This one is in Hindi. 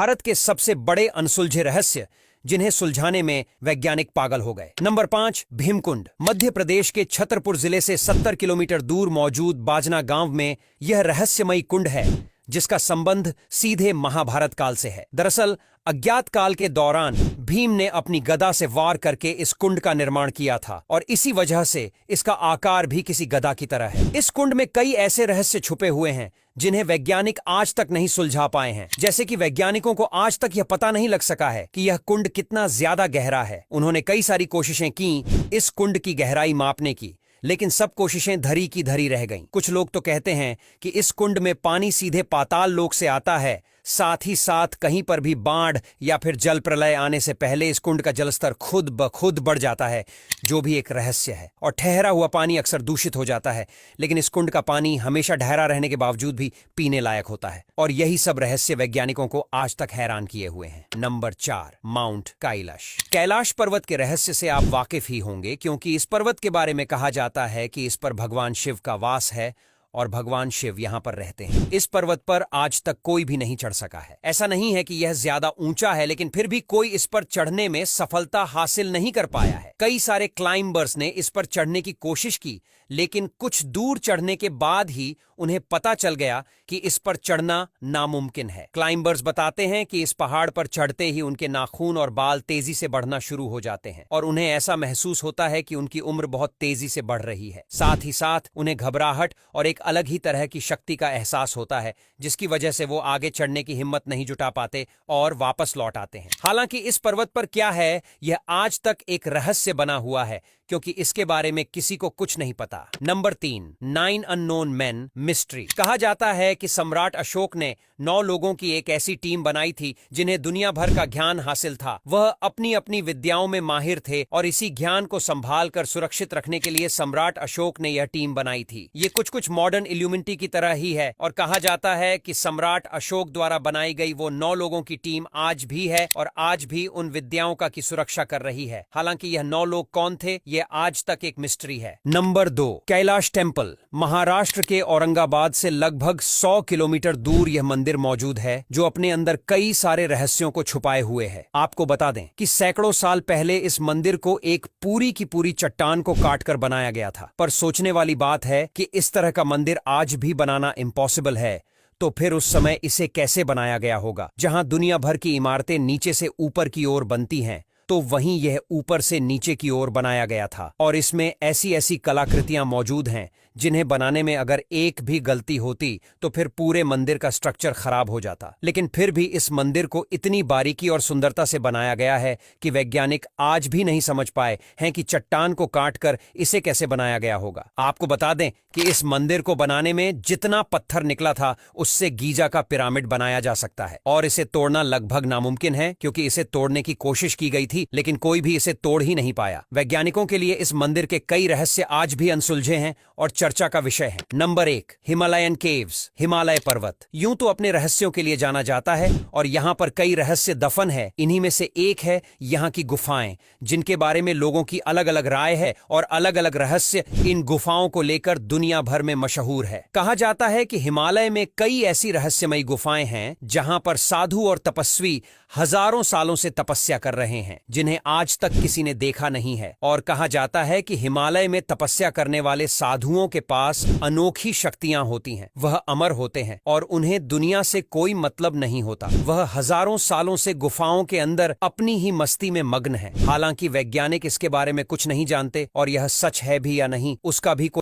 भारत के सबसे बड़े अनसुलझे रहस्य जिन्हें सुलझाने में वैज्ञानिक पागल हो गए। नंबर 5, भीमकुंड। मध्य प्रदेश के छतरपुर जिले से 70 किलोमीटर दूर मौजूद बाजना गांव में यह रहस्यमयी कुंड है, जिसका संबंध सीधे महाभारत काल से है। दरअसल अज्ञात काल के दौरान भीम ने अपनी गदा से वार करके इस कुंड का निर्माण किया था और इसी वजह से इसका आकार भी किसी गदा की तरह है। इस कुंड में कई ऐसे रहस्य छुपे हुए हैं जिन्हें वैज्ञानिक आज तक नहीं सुलझा पाए हैं। जैसे कि वैज्ञानिकों को आज तक यह पता नहीं लग सका है कि यह कुंड कितना ज्यादा गहरा है। उन्होंने कई सारी कोशिशें की इस कुंड की गहराई मापने की, लेकिन सब कोशिशें धरी की धरी रह गईं। कुछ लोग तो कहते हैं कि इस कुंड में पानी सीधे पाताल लोक से आता है। साथ ही साथ कहीं पर भी बाढ़ या फिर जल प्रलय आने से पहले इस कुंड का जलस्तर खुद ब खुद बढ़ जाता है, जो भी एक रहस्य है। और ठहरा हुआ पानी अक्सर दूषित हो जाता है, लेकिन इस कुंड का पानी हमेशा ठहरा रहने के बावजूद भी पीने लायक होता है। और यही सब रहस्य वैज्ञानिकों को आज तक हैरान किए हुए हैं। Number 4, mount Kailash. कैलाश पर्वत के रहस्य से आप वाकिफ ही होंगे, क्योंकि इस पर्वत के बारे में कहा जाता है कि इस पर भगवान शिव का वास है और भगवान शिव यहां पर रहते हैं। इस पर्वत पर आज तक कोई भी नहीं चढ़ सका है। ऐसा नहीं है कि यह ज्यादा ऊंचा है, लेकिन फिर भी कोई इस पर चढ़ने में सफलता हासिल नहीं कर पाया है। कई सारे क्लाइंबर्स ने इस पर चढ़ने की कोशिश की, लेकिन कुछ दूर चढ़ने के बाद ही उन्हें पता चल गया कि इस पर चढ़ना नामुमकिन है। क्लाइंबर्स बताते हैं कि इस पहाड़ पर चढ़ते ही उनके नाखून और बाल तेजी से बढ़ना शुरू हो जाते हैं और उन्हें ऐसा महसूस होता है कि उनकी उम्र बहुत तेजी से बढ़ रही है। साथ ही साथ उन्हें घबराहट और एक अलग ही तरह की शक्ति का एहसास होता है, जिसकी वजह से वो आगे चढ़ने की हिम्मत नहीं जुटा पाते और वापस लौट आते हैं। हालांकि इस पर्वत पर क्या है, यह आज तक एक रहस्य बना हुआ है, क्योंकि इसके बारे में किसी को कुछ नहीं पता। Number 3, 9 unknown main mystery. कहा जाता है कि सम्राट अशोक ने 9 लोगों की एक ऐसी टीम बनाई थी जिन्हें दुनिया भर का ज्ञान हासिल था। वह अपनी अपनी विद्याओं में माहिर थे और इसी ज्ञान को संभाल कर सुरक्षित रखने के लिए सम्राट अशोक ने यह टीम बनाई थी। ये कुछ मॉडर्न इल्यूमिनेटी की तरह ही है और कहा जाता है कि सम्राट अशोक द्वारा बनाई गई वो 9 लोगों की टीम आज भी है और आज भी उन विद्याओं का की सुरक्षा कर रही है। हालांकि यह 9 लोग कौन थे, ये आज तक एक मिस्ट्री है। Number 2, Kailash temple. महाराष्ट्र के औरंगाबाद से लगभग 100 किलोमीटर दूर यह मंदिर मौजूद है, जो अपने अंदर कई सारे रहस्यों को छुपाए हुए है। आपको बता दें कि सैकड़ों साल पहले इस मंदिर को एक पूरी की पूरी चट्टान को काटकर बनाया गया था। पर सोचने वाली बात है कि इस तरह का मंदिर आज भी बनाना इम्पॉसिबल है, तो फिर उस समय इसे कैसे बनाया गया होगा। जहां दुनिया भर की इमारतें नीचे से ऊपर की ओर बनती हैं, तो वहीं यह ऊपर से नीचे की ओर बनाया गया था। और इसमें ऐसी ऐसी कलाकृतियां मौजूद हैं जिन्हें बनाने में अगर एक भी गलती होती तो फिर पूरे मंदिर का स्ट्रक्चर खराब हो जाता। लेकिन फिर भी इस मंदिर को इतनी बारीकी और सुंदरता से बनाया गया है कि वैज्ञानिक आज भी नहीं समझ पाए हैं कि चट्टान को काटकर इसे कैसे बनाया गया होगा। आपको बता दें कि इस मंदिर को बनाने में जितना पत्थर निकला था, उससे गीजा का पिरामिड बनाया जा सकता है। और इसे तोड़ना लगभग नामुमकिन है, क्योंकि इसे तोड़ने की कोशिश की गई थी, लेकिन कोई भी इसे तोड़ ही नहीं पाया। वैज्ञानिकों के लिए इस मंदिर के कई रहस्य आज भी अनसुलझे हैं और चर्चा का विषय है। Number 1, Himalayan caves. हिमालय पर्वत यूं तो अपने रहस्यों के लिए जाना जाता है और यहाँ पर कई रहस्य दफन है। इन्हीं में से एक है यहाँ की गुफाएं, जिनके बारे में लोगों की अलग अलग राय है और अलग अलग रहस्य इन गुफाओं को लेकर दुनिया भर में मशहूर है। कहा जाता है कि हिमालय में कई ऐसी रहस्यमयी गुफाएं हैं जहां पर साधु और तपस्वी हजारों सालों से तपस्या कर रहे हैं, जिन्हें आज तक किसी ने देखा नहीं है। और कहा जाता है कि हिमालय में तपस्या करने वाले साधुओं के पास अनोखी शक्तियां होती हैं। वह अमर होते हैं और उन्हें दुनिया से कोई मतलब नहीं होता। वह हजारों सालों से गुफाओं के अंदर अपनी ही मस्ती में मग्न है। हालांकि वैज्ञानिक इसके बारे में कुछ नहीं जानते और यह सच है भी या नहीं, उसका भी